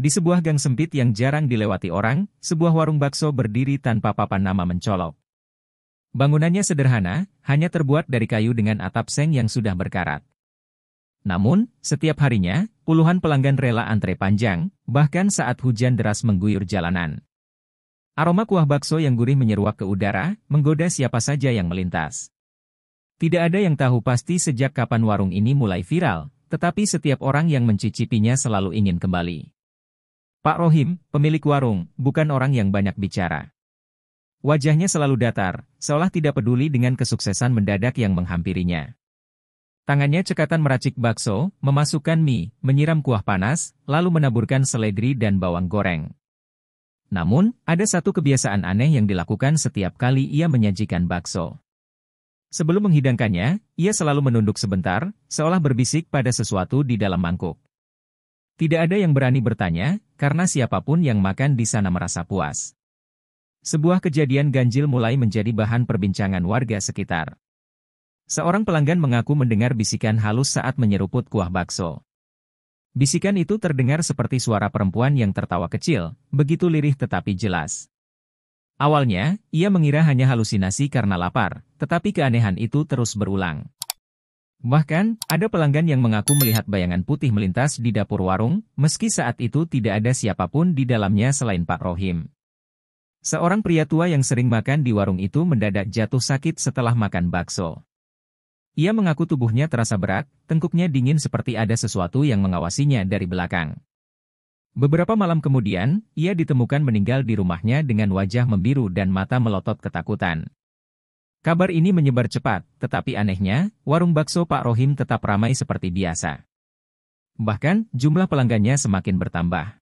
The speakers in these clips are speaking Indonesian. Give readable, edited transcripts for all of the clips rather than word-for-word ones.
Di sebuah gang sempit yang jarang dilewati orang, sebuah warung bakso berdiri tanpa papan nama mencolok. Bangunannya sederhana, hanya terbuat dari kayu dengan atap seng yang sudah berkarat. Namun, setiap harinya, puluhan pelanggan rela antre panjang, bahkan saat hujan deras mengguyur jalanan. Aroma kuah bakso yang gurih menyeruak ke udara, menggoda siapa saja yang melintas. Tidak ada yang tahu pasti sejak kapan warung ini mulai viral, tetapi setiap orang yang mencicipinya selalu ingin kembali. Pak Rohim, pemilik warung, bukan orang yang banyak bicara. Wajahnya selalu datar, seolah tidak peduli dengan kesuksesan mendadak yang menghampirinya. Tangannya cekatan meracik bakso, memasukkan mie, menyiram kuah panas, lalu menaburkan seledri dan bawang goreng. Namun, ada satu kebiasaan aneh yang dilakukan setiap kali ia menyajikan bakso. Sebelum menghidangkannya, ia selalu menunduk sebentar, seolah berbisik pada sesuatu di dalam mangkuk. Tidak ada yang berani bertanya, karena siapapun yang makan di sana merasa puas. Sebuah kejadian ganjil mulai menjadi bahan perbincangan warga sekitar. Seorang pelanggan mengaku mendengar bisikan halus saat menyeruput kuah bakso. Bisikan itu terdengar seperti suara perempuan yang tertawa kecil, begitu lirih tetapi jelas. Awalnya, ia mengira hanya halusinasi karena lapar, tetapi keanehan itu terus berulang. Bahkan, ada pelanggan yang mengaku melihat bayangan putih melintas di dapur warung, meski saat itu tidak ada siapapun di dalamnya selain Pak Rohim. Seorang pria tua yang sering makan di warung itu mendadak jatuh sakit setelah makan bakso. Ia mengaku tubuhnya terasa berat, tengkuknya dingin seperti ada sesuatu yang mengawasinya dari belakang. Beberapa malam kemudian, ia ditemukan meninggal di rumahnya dengan wajah membiru dan mata melotot ketakutan. Kabar ini menyebar cepat, tetapi anehnya, warung bakso Pak Rohim tetap ramai seperti biasa. Bahkan, jumlah pelanggannya semakin bertambah.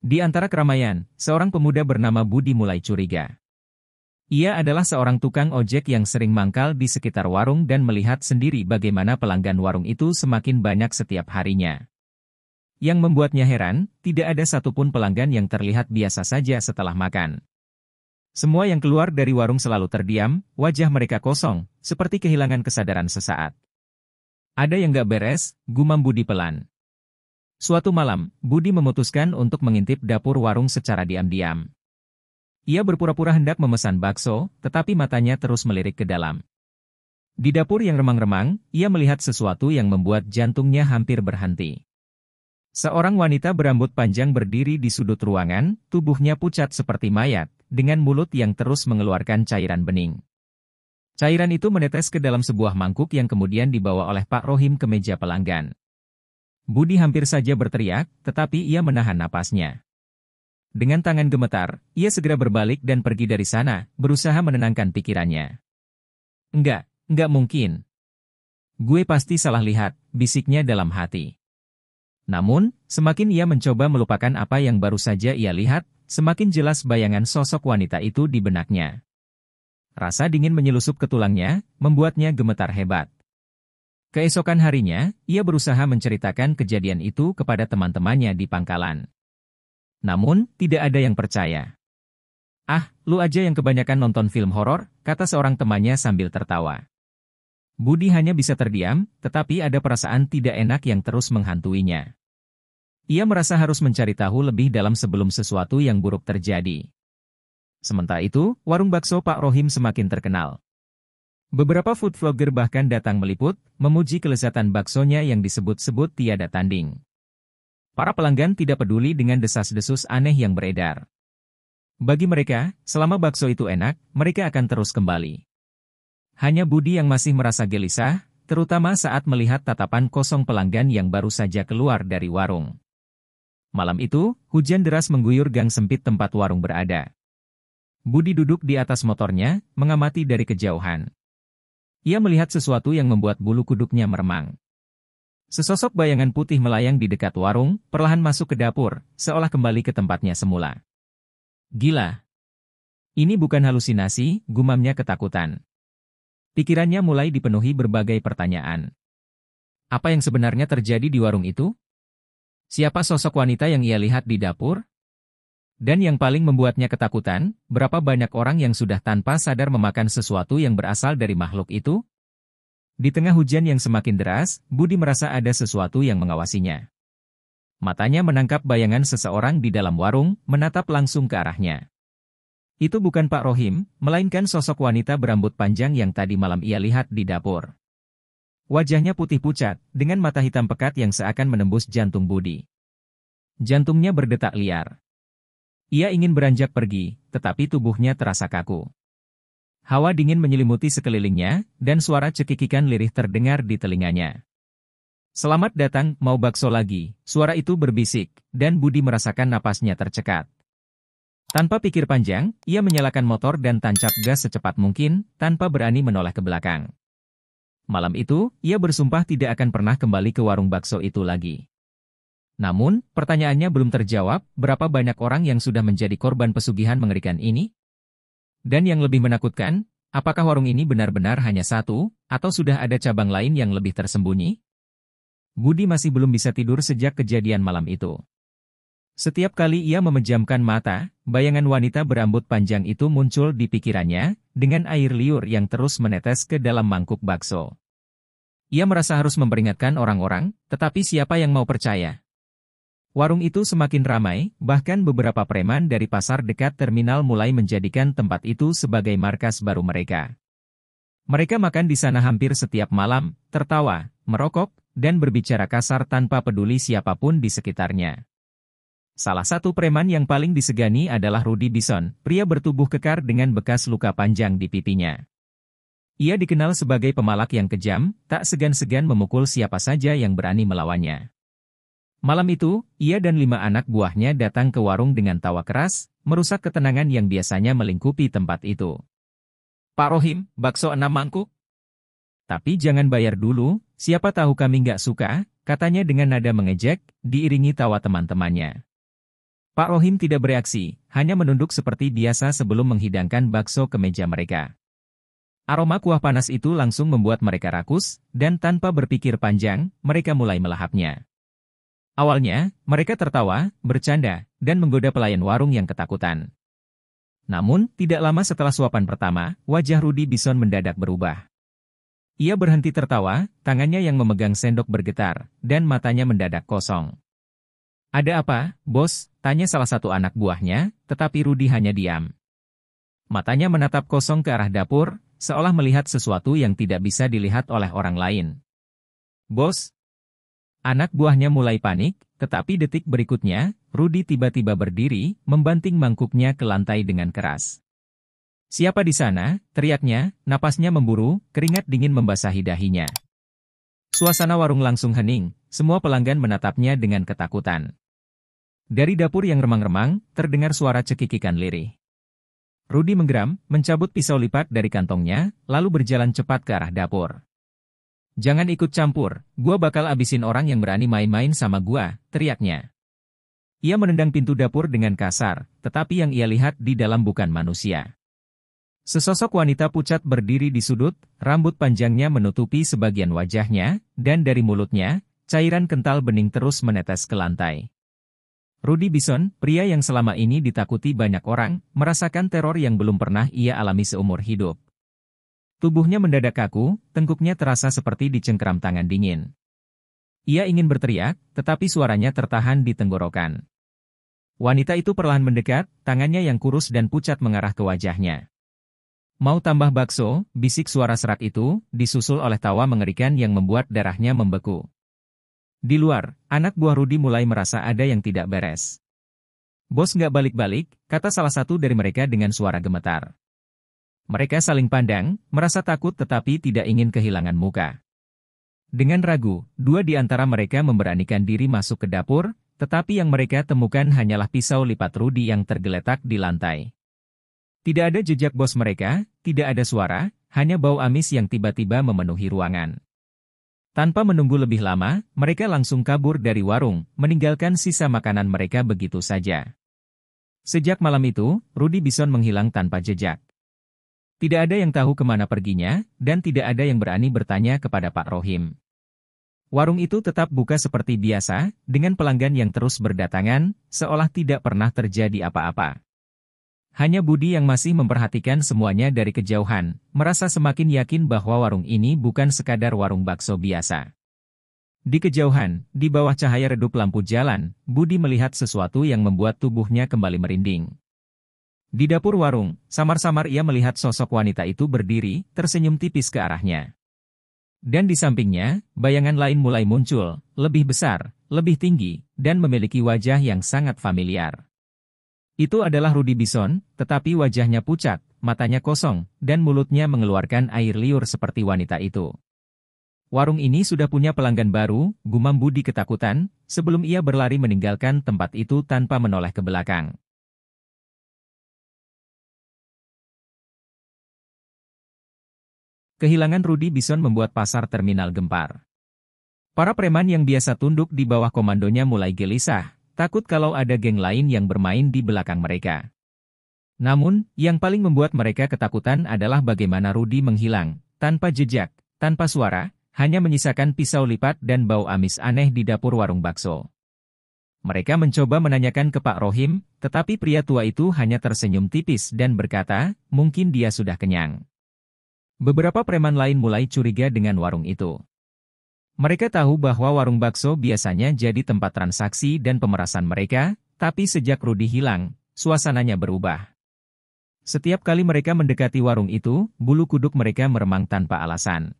Di antara keramaian, seorang pemuda bernama Budi mulai curiga. Ia adalah seorang tukang ojek yang sering mangkal di sekitar warung dan melihat sendiri bagaimana pelanggan warung itu semakin banyak setiap harinya. Yang membuatnya heran, tidak ada satupun pelanggan yang terlihat biasa saja setelah makan. Semua yang keluar dari warung selalu terdiam, wajah mereka kosong, seperti kehilangan kesadaran sesaat. Ada yang gak beres, gumam Budi pelan. Suatu malam, Budi memutuskan untuk mengintip dapur warung secara diam-diam. Ia berpura-pura hendak memesan bakso, tetapi matanya terus melirik ke dalam. Di dapur yang remang-remang, ia melihat sesuatu yang membuat jantungnya hampir berhenti. Seorang wanita berambut panjang berdiri di sudut ruangan, tubuhnya pucat seperti mayat, dengan mulut yang terus mengeluarkan cairan bening. Cairan itu menetes ke dalam sebuah mangkuk yang kemudian dibawa oleh Pak Rohim ke meja pelanggan. Budi hampir saja berteriak, tetapi ia menahan napasnya. Dengan tangan gemetar, ia segera berbalik dan pergi dari sana, berusaha menenangkan pikirannya. Enggak mungkin. Gue pasti salah lihat, bisiknya dalam hati. Namun, semakin ia mencoba melupakan apa yang baru saja ia lihat, semakin jelas bayangan sosok wanita itu di benaknya. Rasa dingin menyelusup ke tulangnya, membuatnya gemetar hebat. Keesokan harinya, ia berusaha menceritakan kejadian itu kepada teman-temannya di pangkalan. Namun, tidak ada yang percaya. "Ah, lu aja yang kebanyakan nonton film horor," kata seorang temannya sambil tertawa. Budi hanya bisa terdiam, tetapi ada perasaan tidak enak yang terus menghantuinya. Ia merasa harus mencari tahu lebih dalam sebelum sesuatu yang buruk terjadi. Sementara itu, warung bakso Pak Rohim semakin terkenal. Beberapa food vlogger bahkan datang meliput, memuji kelezatan baksonya yang disebut-sebut tiada tanding. Para pelanggan tidak peduli dengan desas-desus aneh yang beredar. Bagi mereka, selama bakso itu enak, mereka akan terus kembali. Hanya Budi yang masih merasa gelisah, terutama saat melihat tatapan kosong pelanggan yang baru saja keluar dari warung. Malam itu, hujan deras mengguyur gang sempit tempat warung berada. Budi duduk di atas motornya, mengamati dari kejauhan. Ia melihat sesuatu yang membuat bulu kuduknya meremang. Sesosok bayangan putih melayang di dekat warung, perlahan masuk ke dapur, seolah kembali ke tempatnya semula. Gila! Ini bukan halusinasi, gumamnya ketakutan. Pikirannya mulai dipenuhi berbagai pertanyaan. Apa yang sebenarnya terjadi di warung itu? Siapa sosok wanita yang ia lihat di dapur? Dan yang paling membuatnya ketakutan, berapa banyak orang yang sudah tanpa sadar memakan sesuatu yang berasal dari makhluk itu? Di tengah hujan yang semakin deras, Budi merasa ada sesuatu yang mengawasinya. Matanya menangkap bayangan seseorang di dalam warung, menatap langsung ke arahnya. Itu bukan Pak Rohim, melainkan sosok wanita berambut panjang yang tadi malam ia lihat di dapur. Wajahnya putih pucat, dengan mata hitam pekat yang seakan menembus jantung Budi. Jantungnya berdetak liar. Ia ingin beranjak pergi, tetapi tubuhnya terasa kaku. Hawa dingin menyelimuti sekelilingnya, dan suara cekikikan lirih terdengar di telinganya. "Selamat datang, mau bakso lagi?" Suara itu berbisik, dan Budi merasakan napasnya tercekat. Tanpa pikir panjang, ia menyalakan motor dan tancap gas secepat mungkin, tanpa berani menoleh ke belakang. Malam itu, ia bersumpah tidak akan pernah kembali ke warung bakso itu lagi. Namun, pertanyaannya belum terjawab, berapa banyak orang yang sudah menjadi korban pesugihan mengerikan ini? Dan yang lebih menakutkan, apakah warung ini benar-benar hanya satu, atau sudah ada cabang lain yang lebih tersembunyi? Budi masih belum bisa tidur sejak kejadian malam itu. Setiap kali ia memejamkan mata, bayangan wanita berambut panjang itu muncul di pikirannya, dengan air liur yang terus menetes ke dalam mangkuk bakso. Ia merasa harus memperingatkan orang-orang, tetapi siapa yang mau percaya? Warung itu semakin ramai, bahkan beberapa preman dari pasar dekat terminal mulai menjadikan tempat itu sebagai markas baru mereka. Mereka makan di sana hampir setiap malam, tertawa, merokok, dan berbicara kasar tanpa peduli siapapun di sekitarnya. Salah satu preman yang paling disegani adalah Rudy Bison, pria bertubuh kekar dengan bekas luka panjang di pipinya. Ia dikenal sebagai pemalak yang kejam, tak segan-segan memukul siapa saja yang berani melawannya. Malam itu, ia dan 5 anak buahnya datang ke warung dengan tawa keras, merusak ketenangan yang biasanya melingkupi tempat itu. "Pak Rohim, bakso 6 mangkuk?" "Tapi jangan bayar dulu, siapa tahu kami nggak suka," katanya dengan nada mengejek, diiringi tawa teman-temannya. Pak Rohim tidak bereaksi, hanya menunduk seperti biasa sebelum menghidangkan bakso ke meja mereka. Aroma kuah panas itu langsung membuat mereka rakus, dan tanpa berpikir panjang, mereka mulai melahapnya. Awalnya, mereka tertawa, bercanda, dan menggoda pelayan warung yang ketakutan. Namun, tidak lama setelah suapan pertama, wajah Rudy Bison mendadak berubah. Ia berhenti tertawa, tangannya yang memegang sendok bergetar, dan matanya mendadak kosong. "Ada apa, bos?" tanya salah satu anak buahnya, tetapi Rudy hanya diam. Matanya menatap kosong ke arah dapur, seolah melihat sesuatu yang tidak bisa dilihat oleh orang lain. "Bos?" Anak buahnya mulai panik, tetapi detik berikutnya, Rudy tiba-tiba berdiri, membanting mangkuknya ke lantai dengan keras. "Siapa di sana?" teriaknya, napasnya memburu, keringat dingin membasahi dahinya. Suasana warung langsung hening, semua pelanggan menatapnya dengan ketakutan. Dari dapur yang remang-remang, terdengar suara cekikikan lirih. Rudy menggeram, mencabut pisau lipat dari kantongnya, lalu berjalan cepat ke arah dapur. "Jangan ikut campur, gua bakal abisin orang yang berani main-main sama gua," teriaknya. Ia menendang pintu dapur dengan kasar, tetapi yang ia lihat di dalam bukan manusia. Sesosok wanita pucat berdiri di sudut, rambut panjangnya menutupi sebagian wajahnya, dan dari mulutnya, cairan kental bening terus menetes ke lantai. Rudy Bison, pria yang selama ini ditakuti banyak orang, merasakan teror yang belum pernah ia alami seumur hidup. Tubuhnya mendadak kaku, tengkuknya terasa seperti dicengkeram tangan dingin. Ia ingin berteriak, tetapi suaranya tertahan di tenggorokan. Wanita itu perlahan mendekat, tangannya yang kurus dan pucat mengarah ke wajahnya. "Mau tambah bakso?" bisik suara serak itu, disusul oleh tawa mengerikan yang membuat darahnya membeku. Di luar, anak buah Rudy mulai merasa ada yang tidak beres. "Bos nggak balik-balik," kata salah satu dari mereka dengan suara gemetar. Mereka saling pandang, merasa takut tetapi tidak ingin kehilangan muka. Dengan ragu, 2 di antara mereka memberanikan diri masuk ke dapur, tetapi yang mereka temukan hanyalah pisau lipat Rudy yang tergeletak di lantai. Tidak ada jejak bos mereka, tidak ada suara, hanya bau amis yang tiba-tiba memenuhi ruangan. Tanpa menunggu lebih lama, mereka langsung kabur dari warung, meninggalkan sisa makanan mereka begitu saja. Sejak malam itu, Rudy Bison menghilang tanpa jejak. Tidak ada yang tahu kemana perginya, dan tidak ada yang berani bertanya kepada Pak Rohim. Warung itu tetap buka seperti biasa, dengan pelanggan yang terus berdatangan, seolah tidak pernah terjadi apa-apa. Hanya Budi yang masih memperhatikan semuanya dari kejauhan, merasa semakin yakin bahwa warung ini bukan sekadar warung bakso biasa. Di kejauhan, di bawah cahaya redup lampu jalan, Budi melihat sesuatu yang membuat tubuhnya kembali merinding. Di dapur warung, samar-samar ia melihat sosok wanita itu berdiri, tersenyum tipis ke arahnya. Dan di sampingnya, bayangan lain mulai muncul, lebih besar, lebih tinggi, dan memiliki wajah yang sangat familiar. Itu adalah Rudy Bison, tetapi wajahnya pucat, matanya kosong, dan mulutnya mengeluarkan air liur seperti wanita itu. Warung ini sudah punya pelanggan baru, gumam Budi ketakutan, sebelum ia berlari meninggalkan tempat itu tanpa menoleh ke belakang. Kehilangan Rudy Bison membuat pasar terminal gempar. Para preman yang biasa tunduk di bawah komandonya mulai gelisah, takut kalau ada geng lain yang bermain di belakang mereka. Namun, yang paling membuat mereka ketakutan adalah bagaimana Rudy menghilang, tanpa jejak, tanpa suara, hanya menyisakan pisau lipat dan bau amis aneh di dapur warung bakso. Mereka mencoba menanyakan ke Pak Rohim, tetapi pria tua itu hanya tersenyum tipis dan berkata, mungkin dia sudah kenyang. Beberapa preman lain mulai curiga dengan warung itu. Mereka tahu bahwa warung bakso biasanya jadi tempat transaksi dan pemerasan mereka, tapi sejak Rudy hilang, suasananya berubah. Setiap kali mereka mendekati warung itu, bulu kuduk mereka meremang tanpa alasan.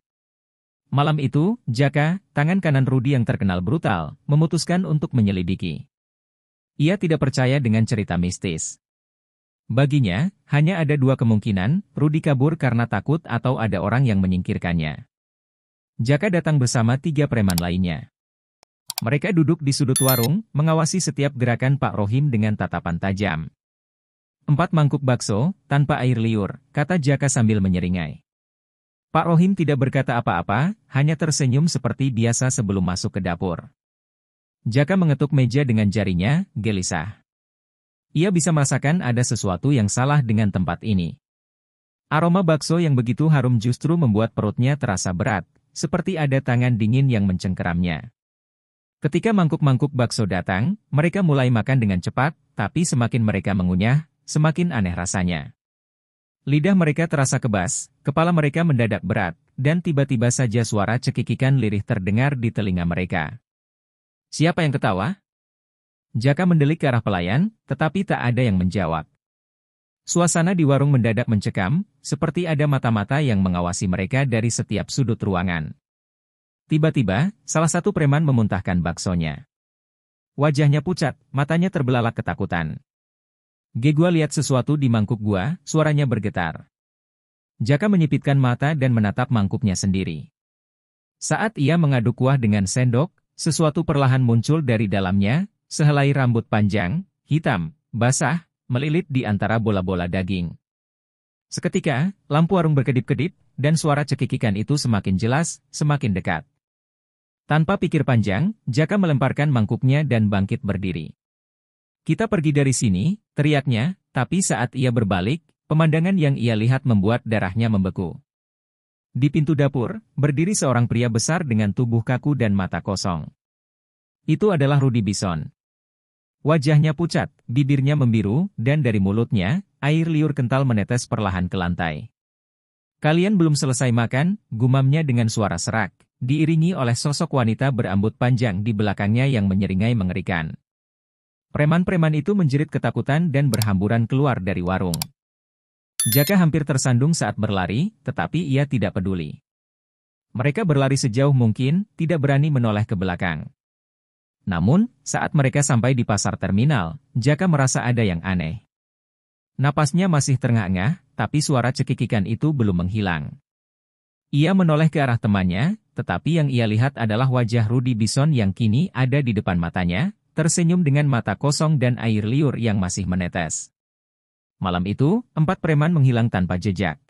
Malam itu, Jaka, tangan kanan Rudy yang terkenal brutal, memutuskan untuk menyelidiki. Ia tidak percaya dengan cerita mistis. Baginya, hanya ada dua kemungkinan, Rudy kabur karena takut atau ada orang yang menyingkirkannya. Jaka datang bersama 3 preman lainnya. Mereka duduk di sudut warung, mengawasi setiap gerakan Pak Rohim dengan tatapan tajam. 4 mangkuk bakso, tanpa air liur, kata Jaka sambil menyeringai. Pak Rohim tidak berkata apa-apa, hanya tersenyum seperti biasa sebelum masuk ke dapur. Jaka mengetuk meja dengan jarinya, gelisah. Ia bisa merasakan ada sesuatu yang salah dengan tempat ini. Aroma bakso yang begitu harum justru membuat perutnya terasa berat, seperti ada tangan dingin yang mencengkeramnya. Ketika mangkuk-mangkuk bakso datang, mereka mulai makan dengan cepat, tapi semakin mereka mengunyah, semakin aneh rasanya. Lidah mereka terasa kebas, kepala mereka mendadak berat, dan tiba-tiba saja suara cekikikan lirih terdengar di telinga mereka. Siapa yang ketawa? Jaka mendelik ke arah pelayan, tetapi tak ada yang menjawab. Suasana di warung mendadak mencekam, seperti ada mata-mata yang mengawasi mereka dari setiap sudut ruangan. Tiba-tiba, salah satu preman memuntahkan baksonya. Wajahnya pucat, matanya terbelalak ketakutan. Gua lihat sesuatu di mangkuk gua, suaranya bergetar. Jaka menyipitkan mata dan menatap mangkuknya sendiri. Saat ia mengaduk kuah dengan sendok, sesuatu perlahan muncul dari dalamnya, sehelai rambut panjang, hitam, basah, melilit di antara bola-bola daging. Seketika, lampu warung berkedip-kedip, dan suara cekikikan itu semakin jelas, semakin dekat. Tanpa pikir panjang, Jaka melemparkan mangkuknya dan bangkit berdiri. Kita pergi dari sini, teriaknya, tapi saat ia berbalik, pemandangan yang ia lihat membuat darahnya membeku. Di pintu dapur, berdiri seorang pria besar dengan tubuh kaku dan mata kosong. Itu adalah Rudy Bison. Wajahnya pucat, bibirnya membiru, dan dari mulutnya, air liur kental menetes perlahan ke lantai. Kalian belum selesai makan, gumamnya dengan suara serak, diiringi oleh sosok wanita berambut panjang di belakangnya yang menyeringai mengerikan. Preman-preman itu menjerit ketakutan dan berhamburan keluar dari warung. Jaka hampir tersandung saat berlari, tetapi ia tidak peduli. Mereka berlari sejauh mungkin, tidak berani menoleh ke belakang. Namun, saat mereka sampai di pasar terminal, Jaka merasa ada yang aneh. Napasnya masih terengah-engah, tapi suara cekikikan itu belum menghilang. Ia menoleh ke arah temannya, tetapi yang ia lihat adalah wajah Rudy Bison yang kini ada di depan matanya, tersenyum dengan mata kosong dan air liur yang masih menetes. Malam itu, 4 preman menghilang tanpa jejak.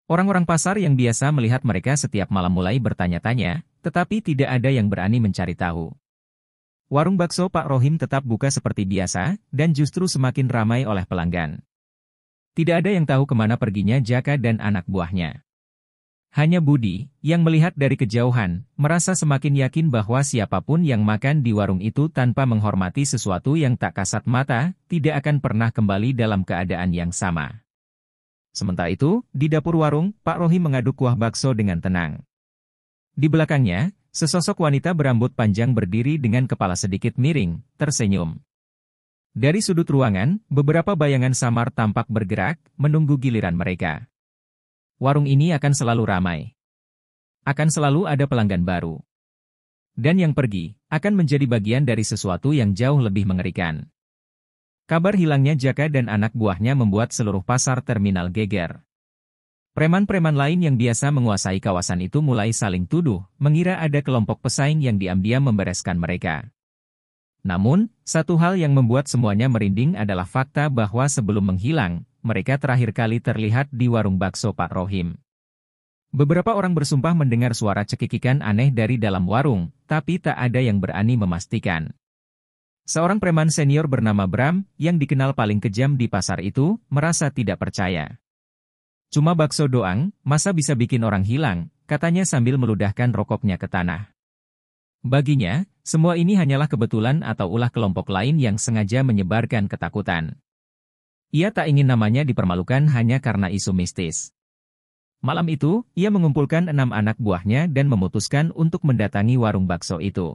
Orang-orang pasar yang biasa melihat mereka setiap malam mulai bertanya-tanya, tetapi tidak ada yang berani mencari tahu. Warung bakso Pak Rohim tetap buka seperti biasa, dan justru semakin ramai oleh pelanggan. Tidak ada yang tahu kemana perginya Jaka dan anak buahnya. Hanya Budi, yang melihat dari kejauhan, merasa semakin yakin bahwa siapapun yang makan di warung itu tanpa menghormati sesuatu yang tak kasat mata, tidak akan pernah kembali dalam keadaan yang sama. Sementara itu, di dapur warung, Pak Rohim mengaduk kuah bakso dengan tenang. Di belakangnya, Sesosok wanita berambut panjang berdiri dengan kepala sedikit miring, tersenyum. Dari sudut ruangan, beberapa bayangan samar tampak bergerak, menunggu giliran mereka. Warung ini akan selalu ramai. Akan selalu ada pelanggan baru. Dan yang pergi, akan menjadi bagian dari sesuatu yang jauh lebih mengerikan. Kabar hilangnya Jaka dan anak buahnya membuat seluruh pasar terminal geger. Preman-preman lain yang biasa menguasai kawasan itu mulai saling tuduh, mengira ada kelompok pesaing yang diam-diam membereskan mereka. Namun, satu hal yang membuat semuanya merinding adalah fakta bahwa sebelum menghilang, mereka terakhir kali terlihat di warung bakso Pak Rohim. Beberapa orang bersumpah mendengar suara cekikikan aneh dari dalam warung, tapi tak ada yang berani memastikan. Seorang preman senior bernama Bram, yang dikenal paling kejam di pasar itu, merasa tidak percaya. Cuma bakso doang, masa bisa bikin orang hilang, katanya sambil meludahkan rokoknya ke tanah. Baginya, semua ini hanyalah kebetulan atau ulah kelompok lain yang sengaja menyebarkan ketakutan. Ia tak ingin namanya dipermalukan hanya karena isu mistis. Malam itu, ia mengumpulkan 6 anak buahnya dan memutuskan untuk mendatangi warung bakso itu.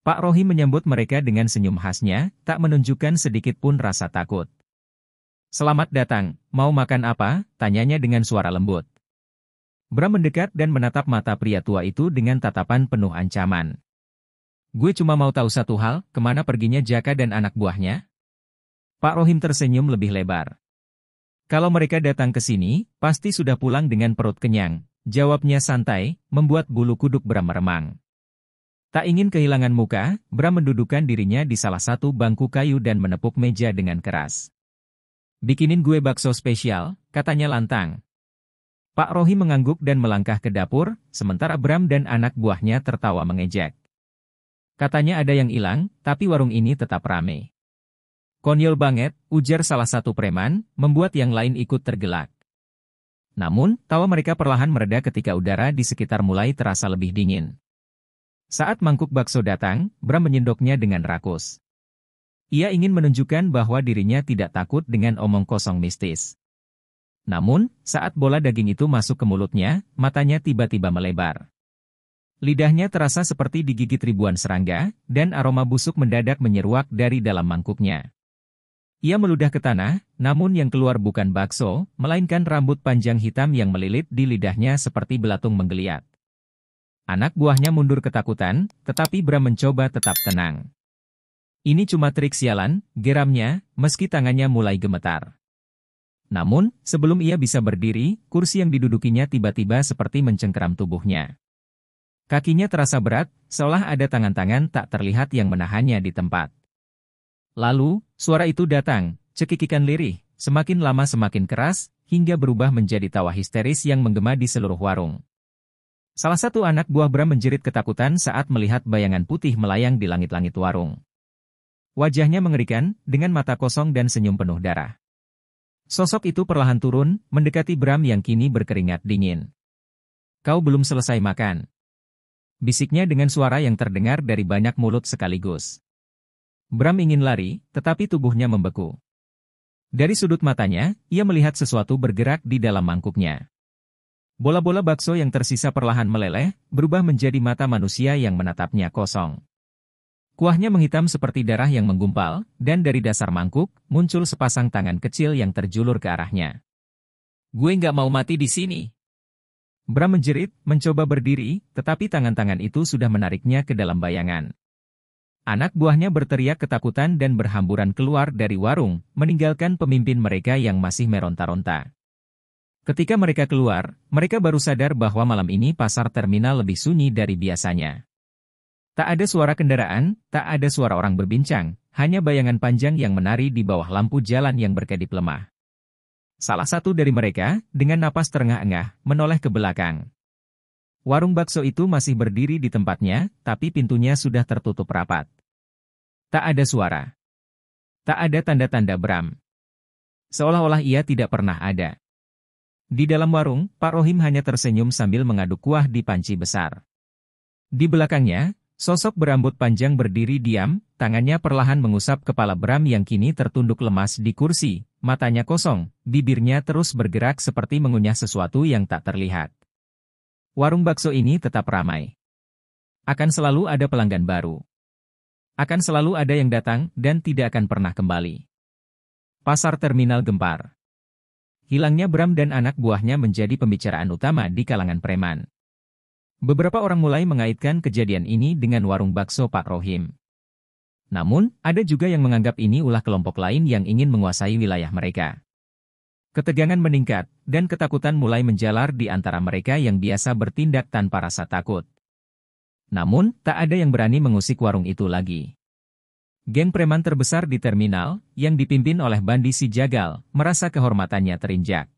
Pak Rohim menyambut mereka dengan senyum khasnya, tak menunjukkan sedikit pun rasa takut. "Selamat datang, mau makan apa?" tanyanya dengan suara lembut. Bram mendekat dan menatap mata pria tua itu dengan tatapan penuh ancaman. "Gue cuma mau tahu satu hal, kemana perginya Jaka dan anak buahnya?" Pak Rohim tersenyum lebih lebar. "Kalau mereka datang ke sini, pasti sudah pulang dengan perut kenyang," jawabnya santai, membuat bulu kuduk Bram meremang. Tak ingin kehilangan muka, Bram mendudukkan dirinya di salah satu bangku kayu dan menepuk meja dengan keras. "Bikinin gue bakso spesial," katanya lantang. Pak Rohim mengangguk dan melangkah ke dapur, sementara Bram dan anak buahnya tertawa mengejek. Katanya ada yang hilang, tapi warung ini tetap rame. "Konyol banget," ujar salah satu preman, membuat yang lain ikut tergelak. Namun, tawa mereka perlahan mereda ketika udara di sekitar mulai terasa lebih dingin. Saat mangkuk bakso datang, Bram menyendoknya dengan rakus. Ia ingin menunjukkan bahwa dirinya tidak takut dengan omong kosong mistis. Namun, saat bola daging itu masuk ke mulutnya, matanya tiba-tiba melebar. Lidahnya terasa seperti digigit ribuan serangga, dan aroma busuk mendadak menyeruak dari dalam mangkuknya. Ia meludah ke tanah, namun yang keluar bukan bakso, melainkan rambut panjang hitam yang melilit di lidahnya seperti belatung menggeliat. Anak buahnya mundur ketakutan, tetapi Bram mencoba tetap tenang. "Ini cuma trik sialan," geramnya, meski tangannya mulai gemetar. Namun, sebelum ia bisa berdiri, kursi yang didudukinya tiba-tiba seperti mencengkeram tubuhnya. Kakinya terasa berat, seolah ada tangan-tangan tak terlihat yang menahannya di tempat. Lalu, suara itu datang, cekikikan lirih, semakin lama semakin keras, hingga berubah menjadi tawa histeris yang menggema di seluruh warung. Salah satu anak buah Bram menjerit ketakutan saat melihat bayangan putih melayang di langit-langit warung. Wajahnya mengerikan, dengan mata kosong dan senyum penuh darah. Sosok itu perlahan turun, mendekati Bram yang kini berkeringat dingin. "Kau belum selesai makan," bisiknya dengan suara yang terdengar dari banyak mulut sekaligus. Bram ingin lari, tetapi tubuhnya membeku. Dari sudut matanya, ia melihat sesuatu bergerak di dalam mangkuknya. Bola-bola bakso yang tersisa perlahan meleleh, berubah menjadi mata manusia yang menatapnya kosong. Kuahnya menghitam seperti darah yang menggumpal, dan dari dasar mangkuk, muncul sepasang tangan kecil yang terjulur ke arahnya. "Gue nggak mau mati di sini." Bram menjerit, mencoba berdiri, tetapi tangan-tangan itu sudah menariknya ke dalam bayangan. Anak buahnya berteriak ketakutan dan berhamburan keluar dari warung, meninggalkan pemimpin mereka yang masih meronta-ronta. Ketika mereka keluar, mereka baru sadar bahwa malam ini pasar terminal lebih sunyi dari biasanya. Tak ada suara kendaraan, tak ada suara orang berbincang, hanya bayangan panjang yang menari di bawah lampu jalan yang berkedip lemah. Salah satu dari mereka, dengan napas terengah-engah, menoleh ke belakang. Warung bakso itu masih berdiri di tempatnya, tapi pintunya sudah tertutup rapat. Tak ada suara. Tak ada tanda-tanda Bram. Seolah-olah ia tidak pernah ada. Di dalam warung, Pak Rohim hanya tersenyum sambil mengaduk kuah di panci besar. Di belakangnya, sosok berambut panjang berdiri diam, tangannya perlahan mengusap kepala Bram yang kini tertunduk lemas di kursi, matanya kosong, bibirnya terus bergerak seperti mengunyah sesuatu yang tak terlihat. Warung bakso ini tetap ramai. Akan selalu ada pelanggan baru. Akan selalu ada yang datang dan tidak akan pernah kembali. Pasar terminal gempar. Hilangnya Bram dan anak buahnya menjadi pembicaraan utama di kalangan preman. Beberapa orang mulai mengaitkan kejadian ini dengan warung bakso Pak Rohim. Namun, ada juga yang menganggap ini ulah kelompok lain yang ingin menguasai wilayah mereka. Ketegangan meningkat, dan ketakutan mulai menjalar di antara mereka yang biasa bertindak tanpa rasa takut. Namun, tak ada yang berani mengusik warung itu lagi. Geng preman terbesar di terminal, yang dipimpin oleh Bandi si Jagal, merasa kehormatannya terinjak.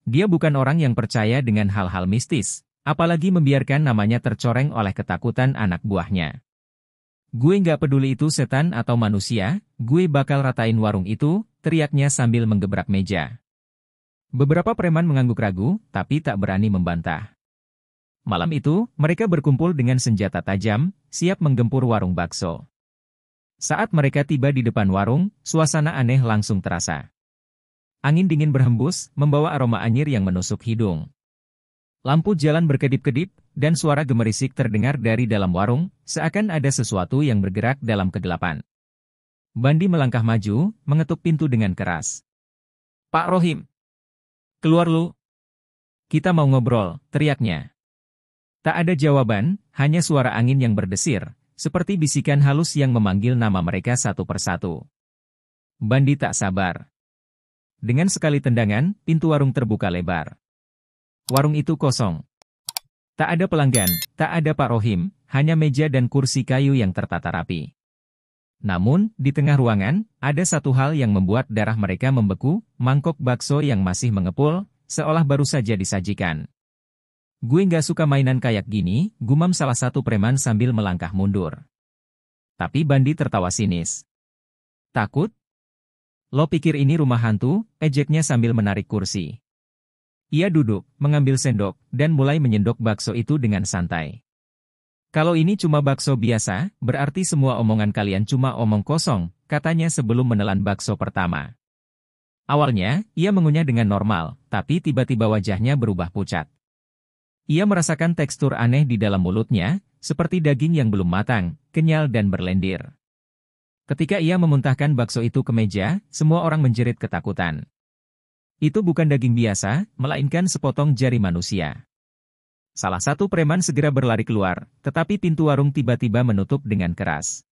Dia bukan orang yang percaya dengan hal-hal mistis, apalagi membiarkan namanya tercoreng oleh ketakutan anak buahnya. Gue nggak peduli itu setan atau manusia, gue bakal ratain warung itu, teriaknya sambil menggebrak meja. Beberapa preman mengangguk ragu, tapi tak berani membantah. Malam itu, mereka berkumpul dengan senjata tajam, siap menggempur warung bakso. Saat mereka tiba di depan warung, suasana aneh langsung terasa. Angin dingin berhembus, membawa aroma anyir yang menusuk hidung. Lampu jalan berkedip-kedip, dan suara gemerisik terdengar dari dalam warung, seakan ada sesuatu yang bergerak dalam kegelapan. Bandi melangkah maju, mengetuk pintu dengan keras. "Pak Rohim! Keluar lu! Kita mau ngobrol," teriaknya. Tak ada jawaban, hanya suara angin yang berdesir, seperti bisikan halus yang memanggil nama mereka satu persatu. Bandi tak sabar. Dengan sekali tendangan, pintu warung terbuka lebar. Warung itu kosong. Tak ada pelanggan, tak ada Pak Rohim, hanya meja dan kursi kayu yang tertata rapi. Namun, di tengah ruangan, ada satu hal yang membuat darah mereka membeku, mangkok bakso yang masih mengepul, seolah baru saja disajikan. "Gue nggak suka mainan kayak gini," gumam salah satu preman sambil melangkah mundur. Tapi Bandi tertawa sinis. "Takut? Lo pikir ini rumah hantu?" ejeknya sambil menarik kursi. Ia duduk, mengambil sendok, dan mulai menyendok bakso itu dengan santai. "Kalau ini cuma bakso biasa, berarti semua omongan kalian cuma omong kosong," katanya sebelum menelan bakso pertama. Awalnya, ia mengunyah dengan normal, tapi tiba-tiba wajahnya berubah pucat. Ia merasakan tekstur aneh di dalam mulutnya, seperti daging yang belum matang, kenyal dan berlendir. Ketika ia memuntahkan bakso itu ke meja, semua orang menjerit ketakutan. Itu bukan daging biasa, melainkan sepotong jari manusia. Salah satu preman segera berlari keluar, tetapi pintu warung tiba-tiba menutup dengan keras.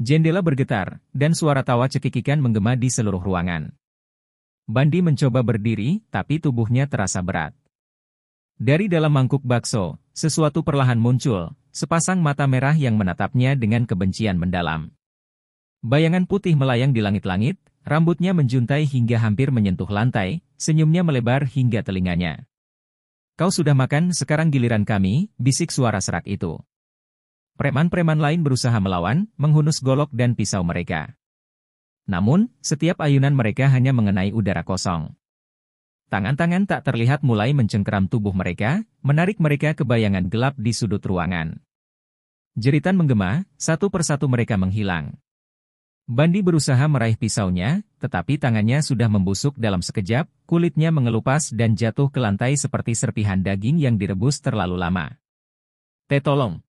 Jendela bergetar, dan suara tawa cekikikan menggema di seluruh ruangan. Bandi mencoba berdiri, tapi tubuhnya terasa berat. Dari dalam mangkuk bakso, sesuatu perlahan muncul, sepasang mata merah yang menatapnya dengan kebencian mendalam. Bayangan putih melayang di langit-langit, rambutnya menjuntai hingga hampir menyentuh lantai, senyumnya melebar hingga telinganya. "Kau sudah makan, sekarang giliran kami," bisik suara serak itu. Preman-preman lain berusaha melawan, menghunus golok dan pisau mereka. Namun, setiap ayunan mereka hanya mengenai udara kosong. Tangan-tangan tak terlihat mulai mencengkeram tubuh mereka, menarik mereka ke bayangan gelap di sudut ruangan. Jeritan menggema, satu persatu mereka menghilang. Bandi berusaha meraih pisaunya, tetapi tangannya sudah membusuk dalam sekejap, kulitnya mengelupas dan jatuh ke lantai seperti serpihan daging yang direbus terlalu lama. "Tolong!"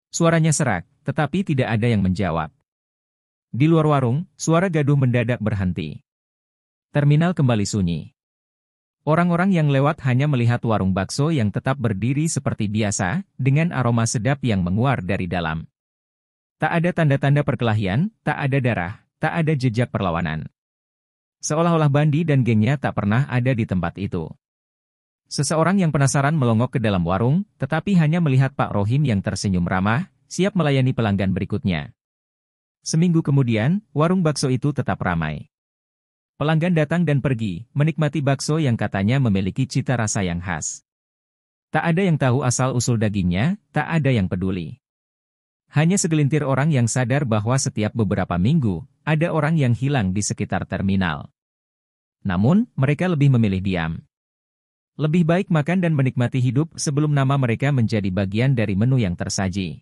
Suaranya serak, tetapi tidak ada yang menjawab. Di luar warung, suara gaduh mendadak berhenti. Terminal kembali sunyi. Orang-orang yang lewat hanya melihat warung bakso yang tetap berdiri seperti biasa, dengan aroma sedap yang menguar dari dalam. Tak ada tanda-tanda perkelahian, tak ada darah, tak ada jejak perlawanan. Seolah-olah Bandi dan gengnya tak pernah ada di tempat itu. Seseorang yang penasaran melongok ke dalam warung, tetapi hanya melihat Pak Rohim yang tersenyum ramah, siap melayani pelanggan berikutnya. Seminggu kemudian, warung bakso itu tetap ramai. Pelanggan datang dan pergi, menikmati bakso yang katanya memiliki cita rasa yang khas. Tak ada yang tahu asal-usul dagingnya, tak ada yang peduli. Hanya segelintir orang yang sadar bahwa setiap beberapa minggu, ada orang yang hilang di sekitar terminal. Namun, mereka lebih memilih diam. Lebih baik makan dan menikmati hidup sebelum nama mereka menjadi bagian dari menu yang tersaji.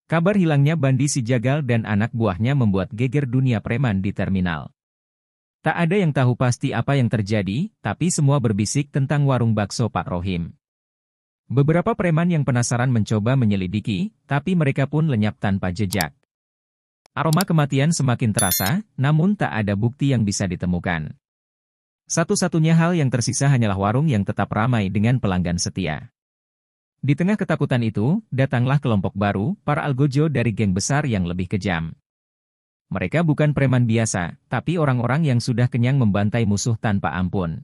Kabar hilangnya Bandi si Jagal dan anak buahnya membuat geger dunia preman di terminal. Tak ada yang tahu pasti apa yang terjadi, tapi semua berbisik tentang warung bakso Pak Rohim. Beberapa preman yang penasaran mencoba menyelidiki, tapi mereka pun lenyap tanpa jejak. Aroma kematian semakin terasa, namun tak ada bukti yang bisa ditemukan. Satu-satunya hal yang tersisa hanyalah warung yang tetap ramai dengan pelanggan setia. Di tengah ketakutan itu, datanglah kelompok baru, para algojo dari geng besar yang lebih kejam. Mereka bukan preman biasa, tapi orang-orang yang sudah kenyang membantai musuh tanpa ampun.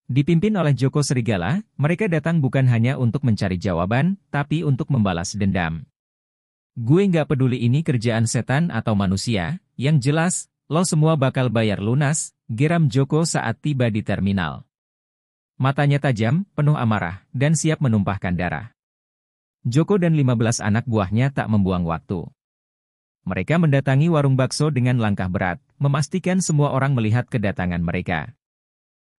Dipimpin oleh Joko Serigala, mereka datang bukan hanya untuk mencari jawaban, tapi untuk membalas dendam. Gue nggak peduli ini kerjaan setan atau manusia, yang jelas, lo semua bakal bayar lunas, geram Joko saat tiba di terminal. Matanya tajam, penuh amarah, dan siap menumpahkan darah. Joko dan 15 anak buahnya tak membuang waktu. Mereka mendatangi warung bakso dengan langkah berat, memastikan semua orang melihat kedatangan mereka.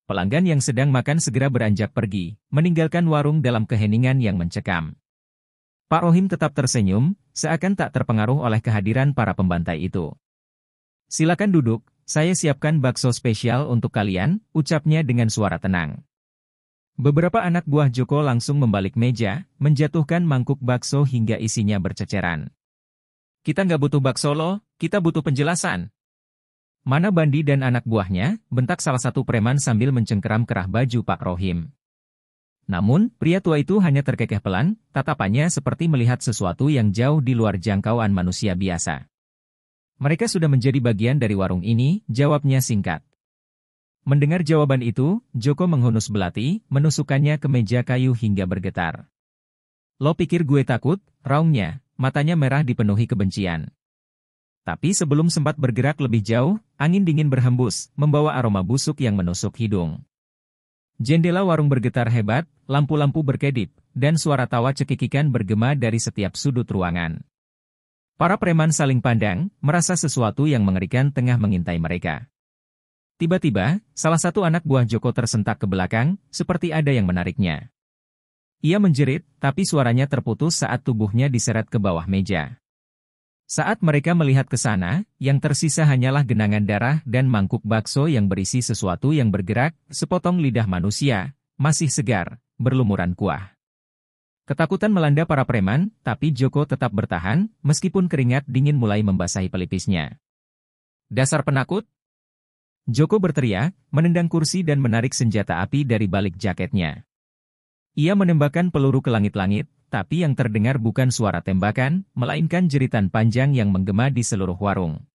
Pelanggan yang sedang makan segera beranjak pergi, meninggalkan warung dalam keheningan yang mencekam. Pak Rohim tetap tersenyum, seakan tak terpengaruh oleh kehadiran para pembantai itu. Silakan duduk, saya siapkan bakso spesial untuk kalian, ucapnya dengan suara tenang. Beberapa anak buah Joko langsung membalik meja, menjatuhkan mangkuk bakso hingga isinya berceceran. Kita nggak butuh bakso lo, kita butuh penjelasan. Mana Bandi dan anak buahnya, bentak salah satu preman sambil mencengkeram kerah baju Pak Rohim. Namun, pria tua itu hanya terkekeh pelan, tatapannya seperti melihat sesuatu yang jauh di luar jangkauan manusia biasa. Mereka sudah menjadi bagian dari warung ini, jawabnya singkat. Mendengar jawaban itu, Joko menghunus belati, menusukkannya ke meja kayu hingga bergetar. Lo pikir gue takut? Raungnya, matanya merah dipenuhi kebencian. Tapi sebelum sempat bergerak lebih jauh, angin dingin berhembus, membawa aroma busuk yang menusuk hidung. Jendela warung bergetar hebat, lampu-lampu berkedip, dan suara tawa cekikikan bergema dari setiap sudut ruangan. Para preman saling pandang, merasa sesuatu yang mengerikan tengah mengintai mereka. Tiba-tiba, salah satu anak buah Joko tersentak ke belakang, seperti ada yang menariknya. Ia menjerit, tapi suaranya terputus saat tubuhnya diseret ke bawah meja. Saat mereka melihat ke sana, yang tersisa hanyalah genangan darah dan mangkuk bakso yang berisi sesuatu yang bergerak, sepotong lidah manusia, masih segar, berlumuran kuah. Ketakutan melanda para preman, tapi Joko tetap bertahan, meskipun keringat dingin mulai membasahi pelipisnya. Dasar penakut! Joko berteriak, menendang kursi dan menarik senjata api dari balik jaketnya. Ia menembakkan peluru ke langit-langit, tapi yang terdengar bukan suara tembakan, melainkan jeritan panjang yang menggema di seluruh warung.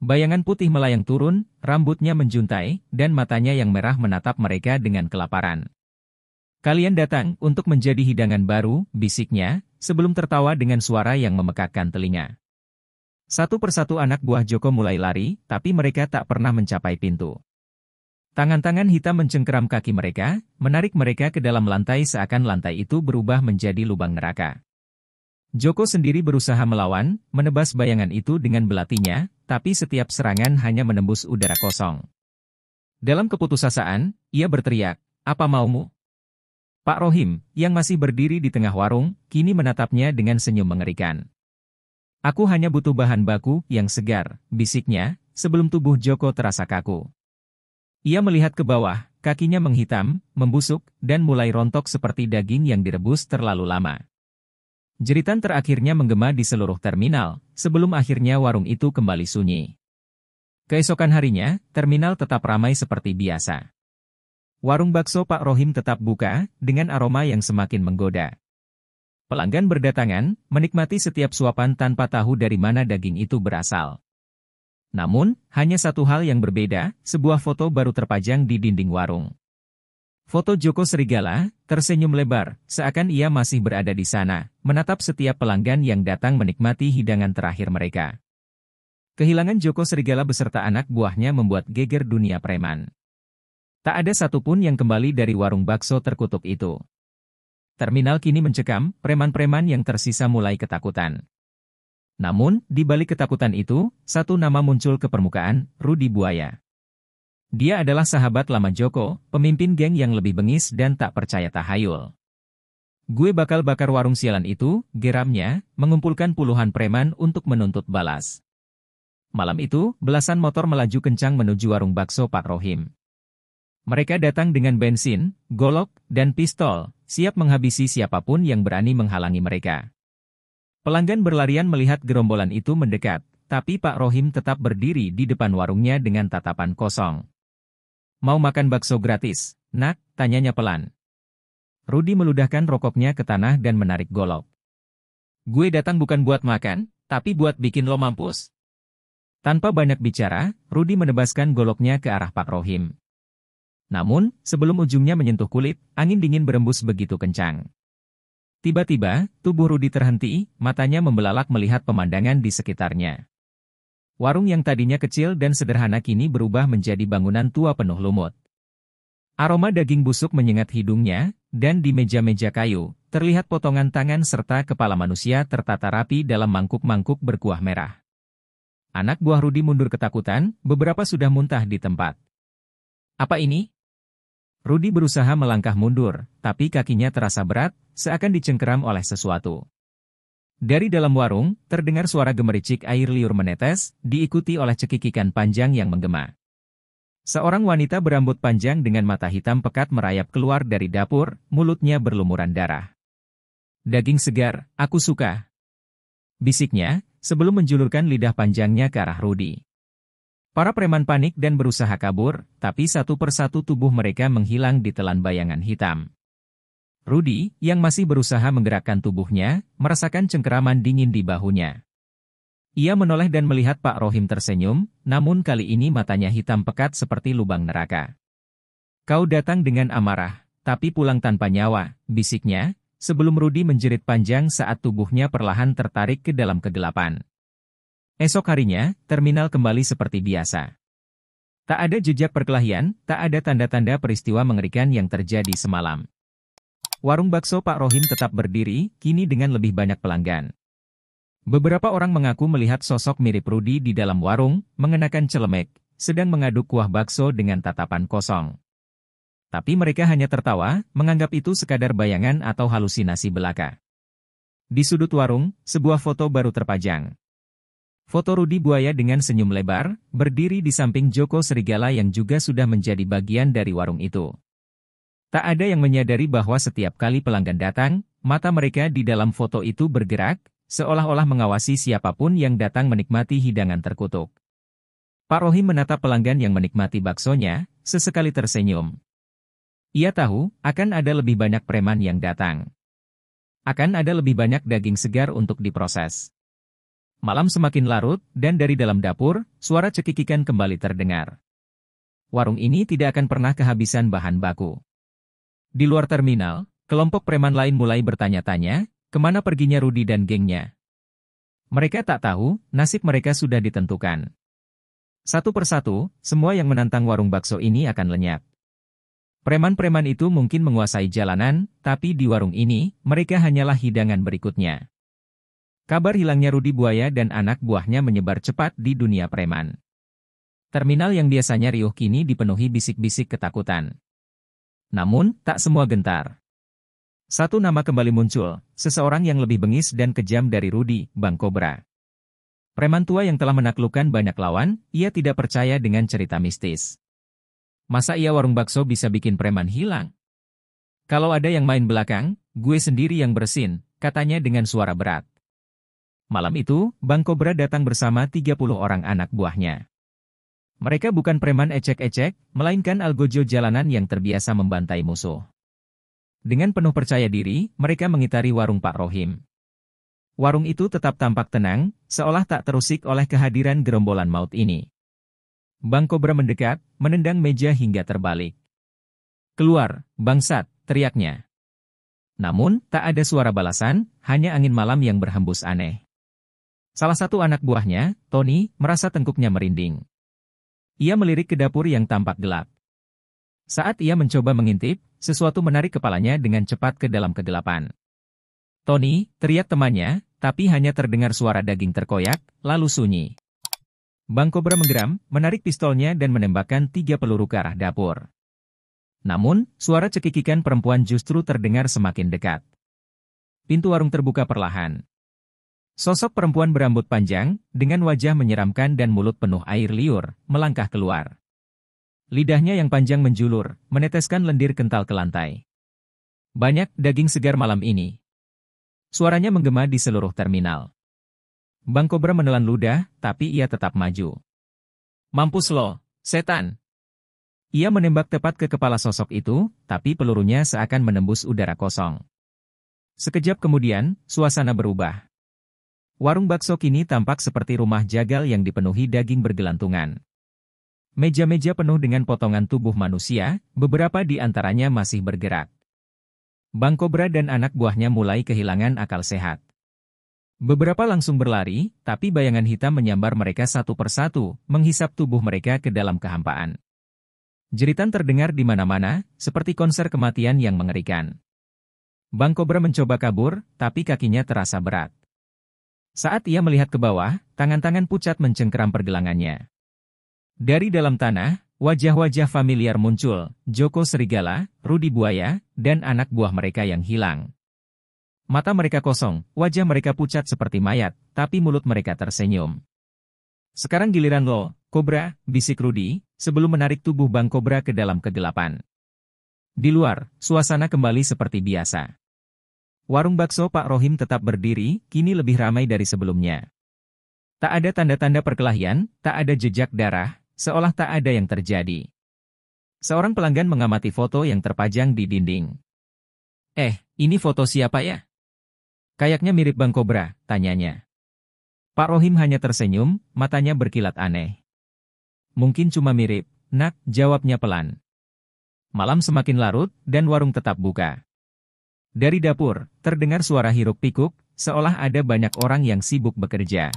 Bayangan putih melayang turun, rambutnya menjuntai, dan matanya yang merah menatap mereka dengan kelaparan. Kalian datang untuk menjadi hidangan baru, bisiknya, sebelum tertawa dengan suara yang memekakkan telinga. Satu persatu anak buah Joko mulai lari, tapi mereka tak pernah mencapai pintu. Tangan-tangan hitam mencengkeram kaki mereka, menarik mereka ke dalam lantai seakan lantai itu berubah menjadi lubang neraka. Joko sendiri berusaha melawan, menebas bayangan itu dengan belatinya, tapi setiap serangan hanya menembus udara kosong. Dalam keputusasaan, ia berteriak, "Apa maumu?" Pak Rohim, yang masih berdiri di tengah warung, kini menatapnya dengan senyum mengerikan. "Aku hanya butuh bahan baku yang segar," bisiknya, sebelum tubuh Joko terasa kaku. Ia melihat ke bawah, kakinya menghitam, membusuk, dan mulai rontok seperti daging yang direbus terlalu lama. Jeritan terakhirnya menggema di seluruh terminal, sebelum akhirnya warung itu kembali sunyi. Keesokan harinya, terminal tetap ramai seperti biasa. Warung bakso Pak Rohim tetap buka, dengan aroma yang semakin menggoda. Pelanggan berdatangan, menikmati setiap suapan tanpa tahu dari mana daging itu berasal. Namun, hanya satu hal yang berbeda, sebuah foto baru terpajang di dinding warung. Foto Joko Serigala, tersenyum lebar, seakan ia masih berada di sana, menatap setiap pelanggan yang datang menikmati hidangan terakhir mereka. Kehilangan Joko Serigala beserta anak buahnya membuat geger dunia preman. Tak ada satupun yang kembali dari warung bakso terkutuk itu. Terminal kini mencekam, preman-preman yang tersisa mulai ketakutan. Namun, di balik ketakutan itu, satu nama muncul ke permukaan, Rudi Buaya. Dia adalah sahabat lama Joko, pemimpin geng yang lebih bengis dan tak percaya tahayul. "Gue bakal bakar warung sialan itu," geramnya, mengumpulkan puluhan preman untuk menuntut balas. Malam itu, belasan motor melaju kencang menuju warung bakso Pak Rohim. Mereka datang dengan bensin, golok, dan pistol, siap menghabisi siapapun yang berani menghalangi mereka. Pelanggan berlarian melihat gerombolan itu mendekat, tapi Pak Rohim tetap berdiri di depan warungnya dengan tatapan kosong. "Mau makan bakso gratis, nak?" tanyanya pelan. Rudi meludahkan rokoknya ke tanah dan menarik golok. "Gue datang bukan buat makan, tapi buat bikin lo mampus." Tanpa banyak bicara, Rudi menebaskan goloknya ke arah Pak Rohim. Namun, sebelum ujungnya menyentuh kulit, angin dingin berembus begitu kencang. Tiba-tiba, tubuh Rudi terhenti, matanya membelalak melihat pemandangan di sekitarnya. Warung yang tadinya kecil dan sederhana kini berubah menjadi bangunan tua penuh lumut. Aroma daging busuk menyengat hidungnya, dan di meja-meja kayu, terlihat potongan tangan serta kepala manusia tertata rapi dalam mangkuk-mangkuk berkuah merah. Anak buah Rudi mundur ketakutan, beberapa sudah muntah di tempat. "Apa ini?" Rudi berusaha melangkah mundur, tapi kakinya terasa berat, seakan dicengkeram oleh sesuatu. Dari dalam warung, terdengar suara gemericik air liur menetes, diikuti oleh cekikikan panjang yang menggema. Seorang wanita berambut panjang dengan mata hitam pekat merayap keluar dari dapur, mulutnya berlumuran darah. "Daging segar, aku suka," bisiknya, sebelum menjulurkan lidah panjangnya ke arah Rudi. Para preman panik dan berusaha kabur, tapi satu persatu tubuh mereka menghilang di telan bayangan hitam. Rudi, yang masih berusaha menggerakkan tubuhnya, merasakan cengkeraman dingin di bahunya. Ia menoleh dan melihat Pak Rohim tersenyum, namun kali ini matanya hitam pekat seperti lubang neraka. "Kau datang dengan amarah, tapi pulang tanpa nyawa," bisiknya, sebelum Rudi menjerit panjang saat tubuhnya perlahan tertarik ke dalam kegelapan. Esok harinya, terminal kembali seperti biasa. Tak ada jejak perkelahian, tak ada tanda-tanda peristiwa mengerikan yang terjadi semalam. Warung bakso Pak Rohim tetap berdiri, kini dengan lebih banyak pelanggan. Beberapa orang mengaku melihat sosok mirip Rudi di dalam warung, mengenakan celemek, sedang mengaduk kuah bakso dengan tatapan kosong. Tapi mereka hanya tertawa, menganggap itu sekadar bayangan atau halusinasi belaka. Di sudut warung, sebuah foto baru terpajang. Foto Rudi buaya dengan senyum lebar, berdiri di samping Joko Serigala yang juga sudah menjadi bagian dari warung itu. Tak ada yang menyadari bahwa setiap kali pelanggan datang, mata mereka di dalam foto itu bergerak, seolah-olah mengawasi siapapun yang datang menikmati hidangan terkutuk. Pak Rohim menatap pelanggan yang menikmati baksonya, sesekali tersenyum. Ia tahu, akan ada lebih banyak preman yang datang. Akan ada lebih banyak daging segar untuk diproses. Malam semakin larut, dan dari dalam dapur, suara cekikikan kembali terdengar. Warung ini tidak akan pernah kehabisan bahan baku. Di luar terminal, kelompok preman lain mulai bertanya-tanya, kemana perginya Rudi dan gengnya. Mereka tak tahu, nasib mereka sudah ditentukan. Satu persatu, semua yang menantang warung bakso ini akan lenyap. Preman-preman itu mungkin menguasai jalanan, tapi di warung ini, mereka hanyalah hidangan berikutnya. Kabar hilangnya Rudi buaya dan anak buahnya menyebar cepat di dunia preman. Terminal yang biasanya riuh kini dipenuhi bisik-bisik ketakutan. Namun, tak semua gentar. Satu nama kembali muncul, seseorang yang lebih bengis dan kejam dari Rudi, Bang Kobra. Preman tua yang telah menaklukkan banyak lawan, ia tidak percaya dengan cerita mistis. Masa iya warung bakso bisa bikin preman hilang? Kalau ada yang main belakang, gue sendiri yang bersin, katanya dengan suara berat. Malam itu, Bang Kobra datang bersama 30 orang anak buahnya. Mereka bukan preman ecek-ecek, melainkan algojo jalanan yang terbiasa membantai musuh. Dengan penuh percaya diri, mereka mengitari warung Pak Rohim. Warung itu tetap tampak tenang, seolah tak terusik oleh kehadiran gerombolan maut ini. Bang Kobra mendekat, menendang meja hingga terbalik. "Keluar, bangsat!" teriaknya. Namun, tak ada suara balasan, hanya angin malam yang berhembus aneh. Salah satu anak buahnya, Tony, merasa tengkuknya merinding. Ia melirik ke dapur yang tampak gelap. Saat ia mencoba mengintip, sesuatu menarik kepalanya dengan cepat ke dalam kegelapan. "Tony!" teriak temannya, tapi hanya terdengar suara daging terkoyak, lalu sunyi. Bang Kobra menggeram, menarik pistolnya dan menembakkan 3 peluru ke arah dapur. Namun, suara cekikikan perempuan justru terdengar semakin dekat. Pintu warung terbuka perlahan. Sosok perempuan berambut panjang, dengan wajah menyeramkan dan mulut penuh air liur, melangkah keluar. Lidahnya yang panjang menjulur, meneteskan lendir kental ke lantai. Banyak daging segar malam ini. Suaranya menggema di seluruh terminal. Bang Kobra menelan ludah, tapi ia tetap maju. Mampus lo, setan! Ia menembak tepat ke kepala sosok itu, tapi pelurunya seakan menembus udara kosong. Sekejap kemudian, suasana berubah. Warung bakso kini tampak seperti rumah jagal yang dipenuhi daging bergelantungan. Meja-meja penuh dengan potongan tubuh manusia, beberapa di antaranya masih bergerak. Bang Kobra dan anak buahnya mulai kehilangan akal sehat. Beberapa langsung berlari, tapi bayangan hitam menyambar mereka satu persatu, menghisap tubuh mereka ke dalam kehampaan. Jeritan terdengar di mana-mana, seperti konser kematian yang mengerikan. Bang Kobra mencoba kabur, tapi kakinya terasa berat. Saat ia melihat ke bawah, tangan-tangan pucat mencengkeram pergelangannya. Dari dalam tanah, wajah-wajah familiar muncul, Joko Serigala, Rudi Buaya, dan anak buah mereka yang hilang. Mata mereka kosong, wajah mereka pucat seperti mayat, tapi mulut mereka tersenyum. Sekarang giliran lo, Kobra, bisik Rudi, sebelum menarik tubuh Bang Kobra ke dalam kegelapan. Di luar, suasana kembali seperti biasa. Warung bakso Pak Rohim tetap berdiri, kini lebih ramai dari sebelumnya. Tak ada tanda-tanda perkelahian, tak ada jejak darah, seolah tak ada yang terjadi. Seorang pelanggan mengamati foto yang terpajang di dinding. Ini foto siapa ya? Kayaknya mirip Bang Kobra, tanyanya. Pak Rohim hanya tersenyum, matanya berkilat aneh. Mungkin cuma mirip, nak, jawabnya pelan. Malam semakin larut, dan warung tetap buka. Dari dapur, terdengar suara hiruk-pikuk, seolah ada banyak orang yang sibuk bekerja.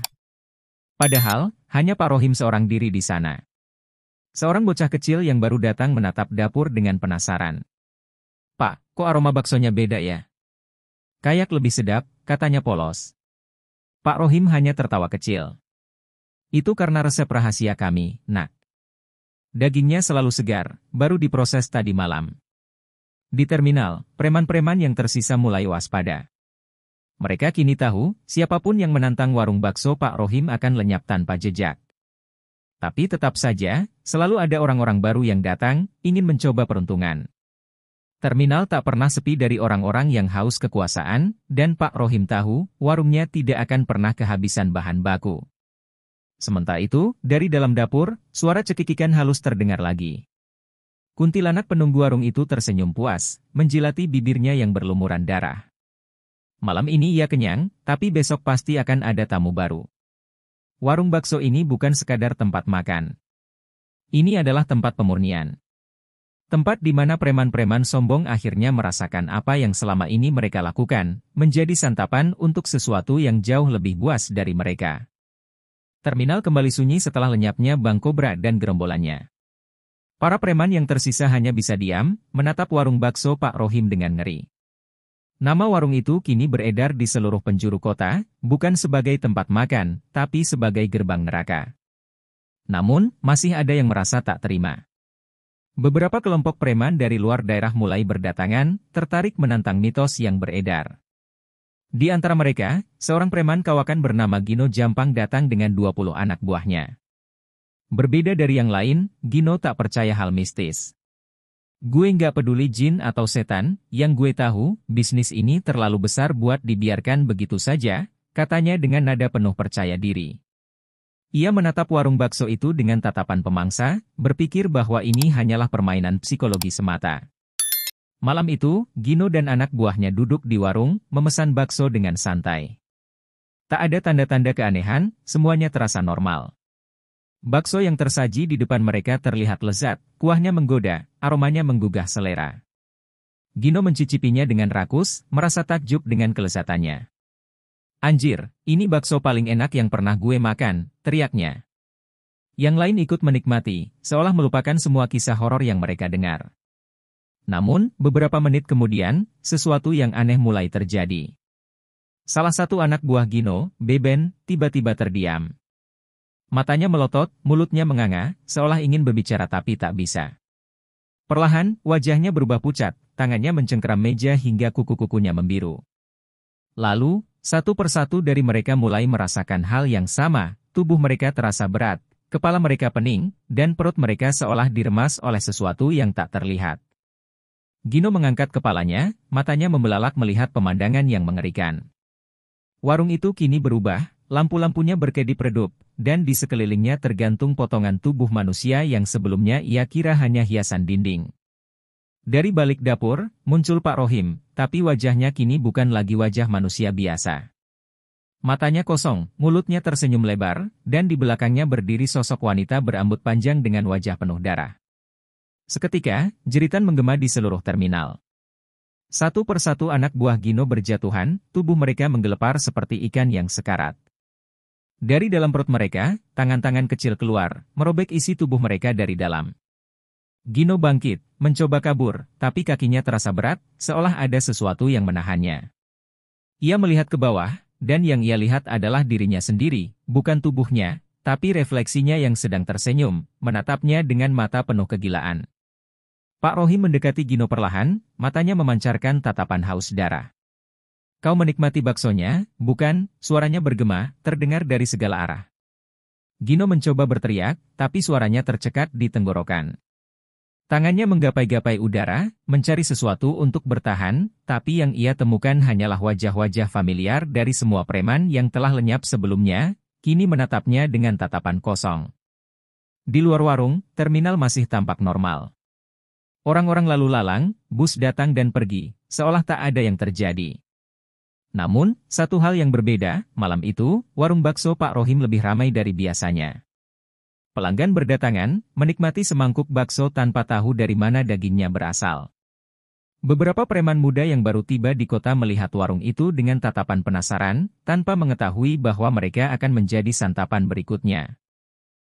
Padahal, hanya Pak Rohim seorang diri di sana. Seorang bocah kecil yang baru datang menatap dapur dengan penasaran. Pak, kok aroma baksonya beda ya? Kayak lebih sedap, katanya polos. Pak Rohim hanya tertawa kecil. Itu karena resep rahasia kami, nak. Dagingnya selalu segar, baru diproses tadi malam. Di terminal, preman-preman yang tersisa mulai waspada. Mereka kini tahu, siapapun yang menantang warung bakso Pak Rohim akan lenyap tanpa jejak. Tapi tetap saja, selalu ada orang-orang baru yang datang, ingin mencoba peruntungan. Terminal tak pernah sepi dari orang-orang yang haus kekuasaan, dan Pak Rohim tahu, warungnya tidak akan pernah kehabisan bahan baku. Sementara itu, dari dalam dapur, suara cekikikan halus terdengar lagi. Kuntilanak penunggu warung itu tersenyum puas, menjilati bibirnya yang berlumuran darah. Malam ini ia kenyang, tapi besok pasti akan ada tamu baru. Warung bakso ini bukan sekadar tempat makan. Ini adalah tempat pemurnian. Tempat di mana preman-preman sombong akhirnya merasakan apa yang selama ini mereka lakukan, menjadi santapan untuk sesuatu yang jauh lebih buas dari mereka. Terminal kembali sunyi setelah lenyapnya Bang Kobra dan gerombolannya. Para preman yang tersisa hanya bisa diam, menatap warung bakso Pak Rohim dengan ngeri. Nama warung itu kini beredar di seluruh penjuru kota, bukan sebagai tempat makan, tapi sebagai gerbang neraka. Namun, masih ada yang merasa tak terima. Beberapa kelompok preman dari luar daerah mulai berdatangan, tertarik menantang mitos yang beredar. Di antara mereka, seorang preman kawakan bernama Gino Jampang datang dengan 20 anak buahnya. Berbeda dari yang lain, Gino tak percaya hal mistis. Gue nggak peduli jin atau setan, yang gue tahu, bisnis ini terlalu besar buat dibiarkan begitu saja, katanya dengan nada penuh percaya diri. Ia menatap warung bakso itu dengan tatapan pemangsa, berpikir bahwa ini hanyalah permainan psikologi semata. Malam itu, Gino dan anak buahnya duduk di warung, memesan bakso dengan santai. Tak ada tanda-tanda keanehan, semuanya terasa normal. Bakso yang tersaji di depan mereka terlihat lezat, kuahnya menggoda, aromanya menggugah selera. Gino mencicipinya dengan rakus, merasa takjub dengan kelezatannya. Anjir, ini bakso paling enak yang pernah gue makan, teriaknya. Yang lain ikut menikmati, seolah melupakan semua kisah horor yang mereka dengar. Namun, beberapa menit kemudian, sesuatu yang aneh mulai terjadi. Salah satu anak buah Gino, Beben, tiba-tiba terdiam. Matanya melotot, mulutnya menganga, seolah ingin berbicara tapi tak bisa. Perlahan, wajahnya berubah pucat, tangannya mencengkeram meja hingga kuku-kukunya membiru. Lalu, satu persatu dari mereka mulai merasakan hal yang sama, tubuh mereka terasa berat, kepala mereka pening, dan perut mereka seolah diremas oleh sesuatu yang tak terlihat. Gino mengangkat kepalanya, matanya membelalak melihat pemandangan yang mengerikan. Warung itu kini berubah, lampu-lampunya berkedip-redup, dan di sekelilingnya tergantung potongan tubuh manusia yang sebelumnya ia kira hanya hiasan dinding. Dari balik dapur, muncul Pak Rohim, tapi wajahnya kini bukan lagi wajah manusia biasa. Matanya kosong, mulutnya tersenyum lebar, dan di belakangnya berdiri sosok wanita berambut panjang dengan wajah penuh darah. Seketika, jeritan menggema di seluruh terminal. Satu persatu anak buah Gino berjatuhan, tubuh mereka menggelepar seperti ikan yang sekarat. Dari dalam perut mereka, tangan-tangan kecil keluar, merobek isi tubuh mereka dari dalam. Gino bangkit, mencoba kabur, tapi kakinya terasa berat, seolah ada sesuatu yang menahannya. Ia melihat ke bawah, dan yang ia lihat adalah dirinya sendiri, bukan tubuhnya, tapi refleksinya yang sedang tersenyum, menatapnya dengan mata penuh kegilaan. Pak Rohim mendekati Gino perlahan, matanya memancarkan tatapan haus darah. "Kau menikmati baksonya, bukan?" Suaranya bergema, terdengar dari segala arah. Gino mencoba berteriak, tapi suaranya tercekat di tenggorokan. Tangannya menggapai-gapai udara, mencari sesuatu untuk bertahan, tapi yang ia temukan hanyalah wajah-wajah familiar dari semua preman yang telah lenyap sebelumnya, kini menatapnya dengan tatapan kosong. Di luar warung, terminal masih tampak normal. Orang-orang lalu lalang, bus datang dan pergi, seolah tak ada yang terjadi. Namun, satu hal yang berbeda, malam itu, warung bakso Pak Rohim lebih ramai dari biasanya. Pelanggan berdatangan, menikmati semangkuk bakso tanpa tahu dari mana dagingnya berasal. Beberapa preman muda yang baru tiba di kota melihat warung itu dengan tatapan penasaran, tanpa mengetahui bahwa mereka akan menjadi santapan berikutnya.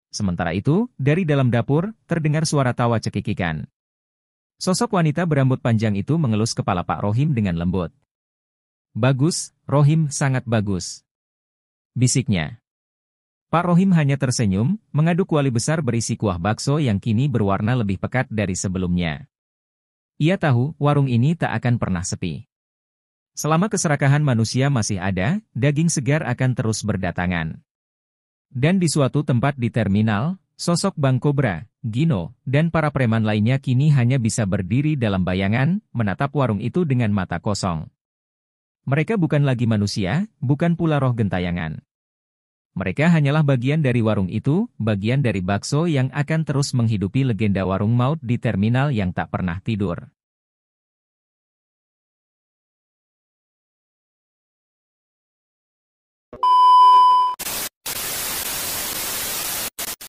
Sementara itu, dari dalam dapur, terdengar suara tawa cekikikan. Sosok wanita berambut panjang itu mengelus kepala Pak Rohim dengan lembut. "Bagus, Rohim, sangat bagus," bisiknya. Pak Rohim hanya tersenyum, mengaduk kuali besar berisi kuah bakso yang kini berwarna lebih pekat dari sebelumnya. Ia tahu, warung ini tak akan pernah sepi. Selama keserakahan manusia masih ada, daging segar akan terus berdatangan. Dan di suatu tempat di terminal, sosok Bang Kobra, Gino, dan para preman lainnya kini hanya bisa berdiri dalam bayangan, menatap warung itu dengan mata kosong. Mereka bukan lagi manusia, bukan pula roh gentayangan. Mereka hanyalah bagian dari warung itu, bagian dari bakso yang akan terus menghidupi legenda warung maut di terminal yang tak pernah tidur.